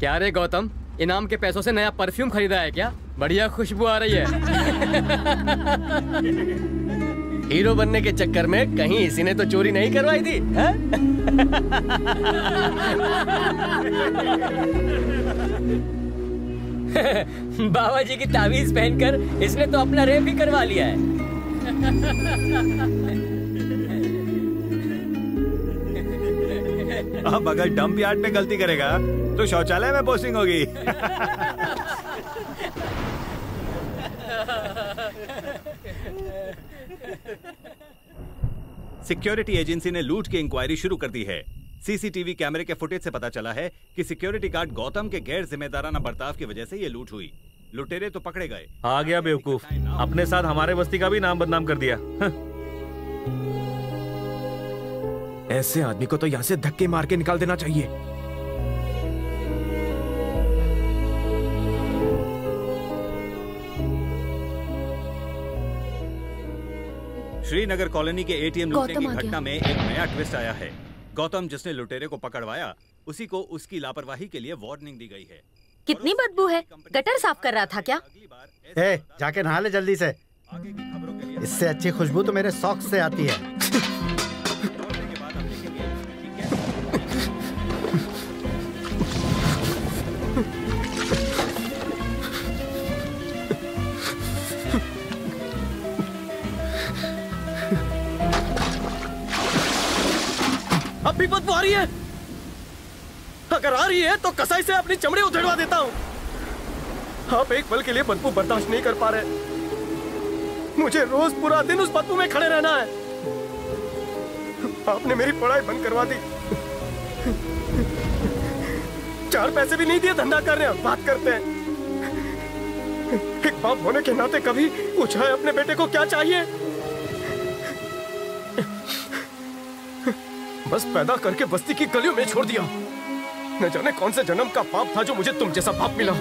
क्या रे गौतम, इनाम के पैसों से नया परफ्यूम खरीदा है क्या? बढ़िया खुशबू आ रही है। हीरो बनने के चक्कर में कहीं इसी ने तो चोरी नहीं करवाई थी? बाबा जी की तावीज पहनकर इसने तो अपना रेप ही करवा लिया है। अब अगर डंप यार्ड में गलती करेगा तो शौचालय में पोस्टिंग होगी। सिक्योरिटी एजेंसी ने लूट की इंक्वायरी शुरू कर दी है। सीसीटीवी कैमरे के फुटेज से पता चला है कि सिक्योरिटी गार्ड गौतम के गैर जिम्मेदाराना बर्ताव की वजह से ये लूट हुई। लुटेरे तो पकड़े गए। आ गया बेवकूफ, अपने साथ हमारे बस्ती का भी नाम बदनाम कर दिया। ऐसे आदमी को तो यहाँ से धक्के मार के निकाल देना चाहिए। श्रीनगर कॉलोनी के एटीएम लूटने की घटना में एक नया ट्विस्ट आया है। गौतम जिसने लुटेरे को पकड़वाया, उसी को उसकी लापरवाही के लिए वार्निंग दी गई है। कितनी बदबू है, गटर साफ कर रहा था क्या? जाके नहा ले जल्दी से। इससे अच्छी खुशबू तो मेरे सॉक्स से आती है। अब भी बदबू आ रही है। अगर आ रही है तो कसाई से अपनी चमड़ी उधेड़वा देता हूँ। आप एक पल के लिए बदबू बर्दाश्त नहीं कर पा रहे। मुझे रोज पूरा दिन उस बदबू में खड़े रहना है। आपने मेरी पढ़ाई बंद करवा दी, 4 पैसे भी नहीं दिए, धंधा कर रहे हैं, बात करते हैं। एक बाप होने के नाते कभी पूछा है अपने बेटे को क्या चाहिए? बस पैदा करके बस्ती की गलियों में छोड़ दिया। न जाने कौन से जन्म का पाप था जो मुझे तुम जैसा बाप मिला।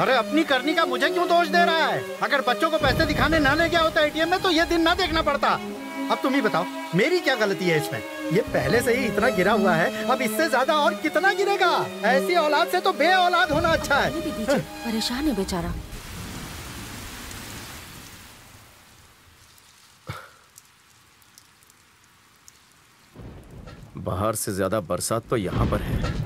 अरे अपनी करनी का मुझे क्यों दोष दे रहा है? अगर बच्चों को पैसे दिखाने ना ले गया होता एटीएम में तो ये दिन ना देखना पड़ता। अब तुम ही बताओ, मेरी क्या गलती है इसमें? ये पहले से ही इतना गिरा हुआ है, अब इससे ज्यादा और कितना गिरेगा? ऐसी औलाद से तो बे औलाद होना अच्छा है। परेशान है बेचारा। बाहर से ज्यादा बरसात तो यहाँ पर है।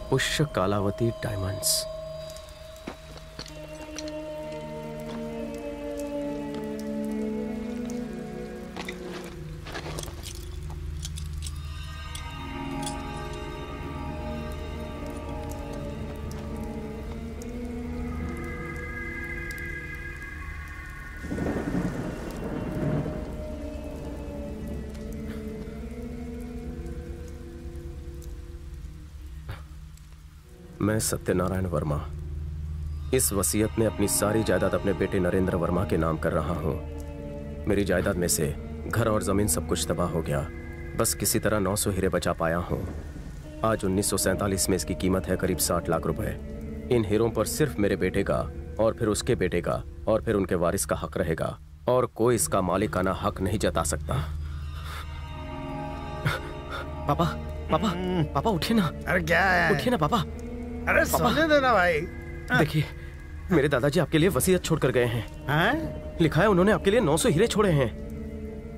पुष्य कालावती डायमंड्स। मैं सत्यनारायण वर्मा इस वसीयत में अपनी सारी जायदाद अपने बेटे नरेंद्र वर्मा के नाम कर रहा हूं। मेरी जायदाद में से घर और जमीन सब कुछ तबाह हो गया। बस किसी तरह 900 हीरे बचा पाया हूँ। आज 1947 में इसकी कीमत है करीब 60 लाख रुपए। इन हीरों पर सिर्फ मेरे बेटे का और फिर उसके बेटे का और फिर उनके वारिस का हक रहेगा और कोई इसका मालिकाना हक नहीं जता सकता। पापा पापा पापा उठिए ना। अरे क्या है? उठिए ना पापा। अरे सोने देना भाई। देखिए मेरे दादाजी आपके लिए वसीयत छोड़ कर गए हैं। हैं? लिखा है उन्होंने आपके लिए 900 हीरे छोड़े हैं।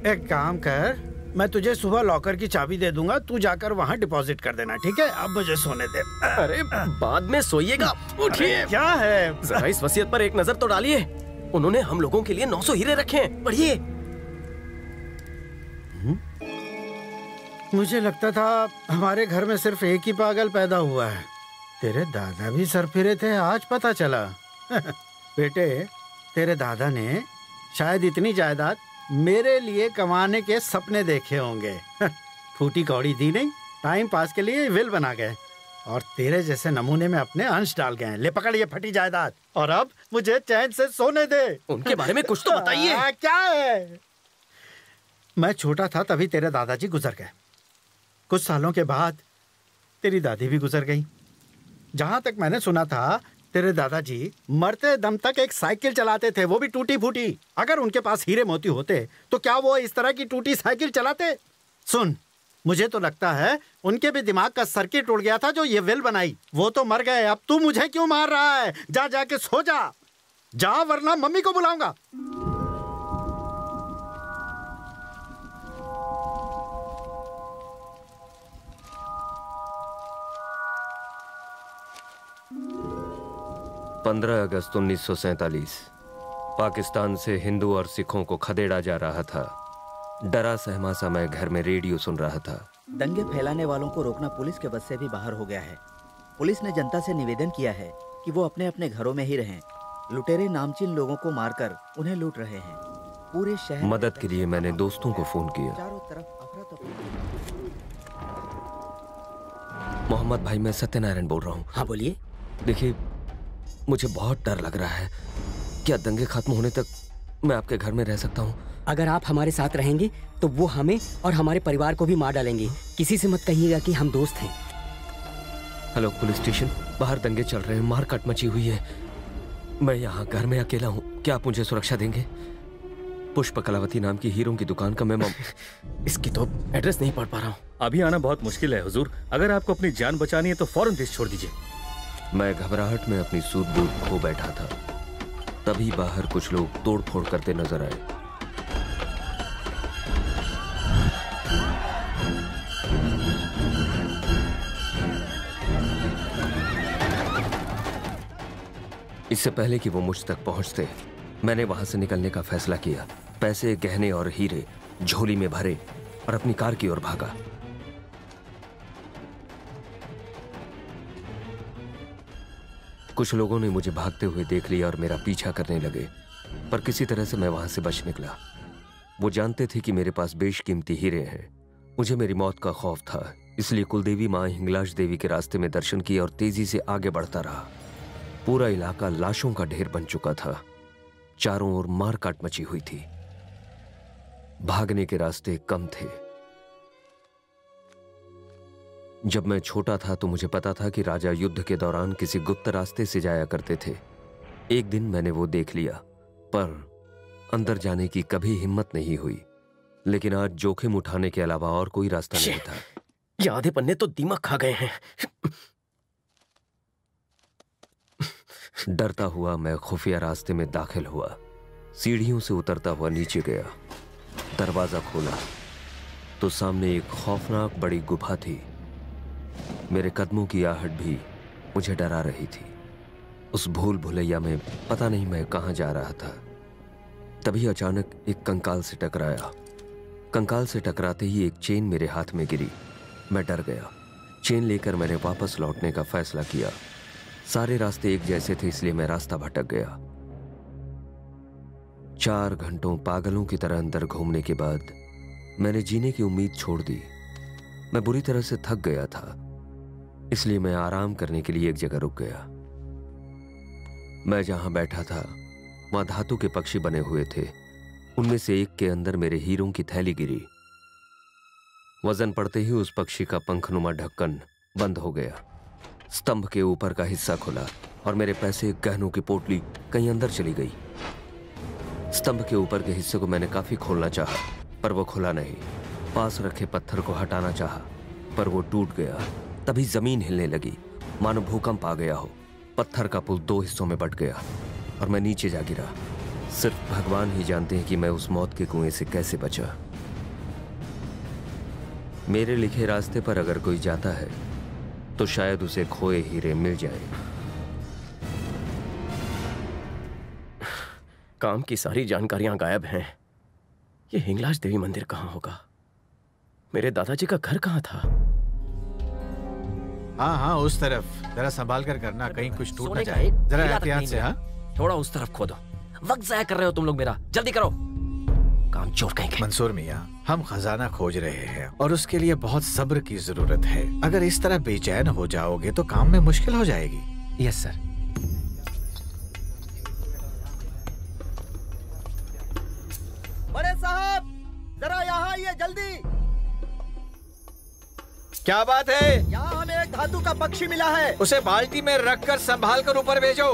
एक काम कर, मैं तुझे सुबह लॉकर की चाबी दे दूंगा, तू जाकर वहाँ डिपॉजिट कर देना, ठीक है? अब मुझे सोने दे। अरे बाद में सोइएगा। उठिए। क्या है? जरा इस वसीयत पर एक नजर तो डालिए। उन्होंने हम लोगों के लिए 900 हीरे रखे हैं। पढ़िए। मुझे लगता था हमारे घर में सिर्फ एक ही पागल पैदा हुआ है। तेरे दादा भी सरफिरे थे, आज पता चला। बेटे, तेरे दादा ने शायद इतनी जायदाद मेरे लिए कमाने के सपने देखे होंगे। फूटी कौड़ी दी नहीं, टाइम पास के लिए विल बना गए और तेरे जैसे नमूने में अपने अंश डाल गए। ले पकड़ ये फटी जायदाद और अब मुझे चैन से सोने दे। उनके बारे में कुछ तो बताइए। क्या है? मैं छोटा था तभी तेरे दादाजी गुजर गए। कुछ सालों के बाद तेरी दादी भी गुजर गई। जहां तक मैंने सुना था तेरे दादाजी मरते दम तक एक साइकिल चलाते थे, वो भी टूटी फूटी। अगर उनके पास हीरे मोती होते तो क्या वो इस तरह की टूटी साइकिल चलाते? सुन, मुझे तो लगता है उनके भी दिमाग का सर्किट उड़ गया था जो ये विल बनाई। वो तो मर गए, अब तू मुझे क्यों मार रहा है? जा जाके सो जा वरना मम्मी को बुलाऊंगा। अगस्त 1947 पाकिस्तान से हिंदू और सिखों को खदेड़ा जा रहा था। डरा सहमा सा मैं घर में रेडियो सुन रहा था। दंगे फैलाने वालों को रोकना पुलिस के बस से भी बाहर हो गया है। पुलिस ने जनता से निवेदन किया है कि वो अपने अपने घरों में ही रहें। लुटेरे नामचीन लोगों को मारकर उन्हें लूट रहे हैं। पूरे शहर मदद के लिए मैंने दोस्तों को फोन किया। चारों तरफ अफरा-तफरी। मोहम्मद भाई, मैं सत्यनारायण बोल रहा हूँ। हाँ बोलिए। देखिए, मुझे बहुत डर लग रहा है। क्या दंगे खत्म होने तक मैं आपके घर में रह सकता हूँ? अगर आप हमारे साथ रहेंगे तो वो हमें और हमारे परिवार को भी मार डालेंगे। किसी से मत कहिएगा कि हम दोस्त हैं। हेलो पुलिस स्टेशन, बाहर दंगे चल रहे हैं, मारकाट मची हुई है। मैं यहाँ घर में अकेला हूँ, क्या आप मुझे सुरक्षा देंगे? पुष्प कलावती नाम की हीरों की दुकान का मैं इसकी तो एड्रेस नहीं पढ़ पा रहा हूँ। अभी आना बहुत मुश्किल है हुजूर। अगर आपको अपनी जान बचानी है तो फौरन देश छोड़ दीजिए। मैं घबराहट में अपनी सूझबूझ खो बैठा था। तभी बाहर कुछ लोग तोड़फोड़ करते नजर आए। इससे पहले कि वो मुझ तक पहुंचते, मैंने वहां से निकलने का फैसला किया। पैसे, गहने और हीरे झोली में भरे और अपनी कार की ओर भागा। कुछ लोगों ने मुझे भागते हुए देख लिया और मेरा पीछा करने लगे, पर किसी तरह से मैं वहां से बच निकला। वो जानते थे कि मेरे पास बेशकीमती हीरे हैं। मुझे मेरी मौत का खौफ था, इसलिए कुलदेवी मां हिंगलाज देवी के रास्ते में दर्शन किया और तेजी से आगे बढ़ता रहा। पूरा इलाका लाशों का ढेर बन चुका था। चारों ओर मारकाट मची हुई थी। भागने के रास्ते कम थे। जब मैं छोटा था तो मुझे पता था कि राजा युद्ध के दौरान किसी गुप्त रास्ते से जाया करते थे। एक दिन मैंने वो देख लिया, पर अंदर जाने की कभी हिम्मत नहीं हुई। लेकिन आज जोखिम उठाने के अलावा और कोई रास्ता नहीं था। ये आधे पन्ने तो दीमक खा गए हैं। डरता हुआ मैं खुफिया रास्ते में दाखिल हुआ। सीढ़ियों से उतरता हुआ नीचे गया। दरवाजा खोला तो सामने एक खौफनाक बड़ी गुफा थी। मेरे कदमों की आहट भी मुझे डरा रही थी। उस भूल भुलैया में पता नहीं मैं कहां जा रहा था। तभी अचानक एक कंकाल से टकराया। कंकाल से टकराते ही एक चेन मेरे हाथ में गिरी। मैं डर गया। चेन लेकर मैंने वापस लौटने का फैसला किया। सारे रास्ते एक जैसे थे, इसलिए मैं रास्ता भटक गया। 4 घंटों पागलों की तरह अंदर घूमने के बाद मैंने जीने की उम्मीद छोड़ दी। मैं बुरी तरह से थक गया था, इसलिए मैं आराम करने के लिए एक जगह रुक गया। मैं जहां बैठा था वहां धातु के पक्षी बने हुए थे। उनमें से एक के अंदर मेरे हीरों की थैली गिरी। वजन पड़ते ही उस पक्षी का पंखनुमा ढक्कन बंद हो गया। स्तंभ के ऊपर का हिस्सा खुला और मेरे पैसे, गहनों की पोटली कहीं अंदर चली गई। स्तंभ के ऊपर के हिस्से को मैंने काफी खोलना चाहा, पर वो खुला नहीं। पास रखे पत्थर को हटाना चाहा, पर वो टूट गया। तभी जमीन हिलने लगी, मानो भूकंप आ गया हो। पत्थर का पुल 2 हिस्सों में बट गया और मैं नीचे जा गिरा। सिर्फ भगवान ही जानते हैं कि मैं उस मौत के कुएं से कैसे बचा। मेरे लिखे रास्ते पर अगर कोई जाता है तो शायद उसे खोए हीरे मिल जाए। काम की सारी जानकारियां गायब हैं। ये हिंगलाज देवी मंदिर कहाँ होगा? मेरे दादाजी का घर कहाँ था? हाँ हाँ, उस तरफ। जरा संभाल कर करना, कहीं कुछ टूट ना जाए। जरा एहतियात से। हाँ, थोड़ा उस तरफ खोदो। वक्त जाया कर रहे हो तुम लोग मेरा, जल्दी करो। काम चोर कहीं। मंसूर मियाँ, हम खजाना खोज रहे हैं और उसके लिए बहुत सब्र की जरूरत है। अगर इस तरह बेचैन हो जाओगे तो काम में मुश्किल हो जाएगी। Yes sir. बड़े साहब, जरा यहाँ आइए जल्दी। क्या बात है? यहाँ हमें एक धातु का पक्षी मिला है। उसे बाल्टी में रखकर संभाल कर ऊपर भेजो।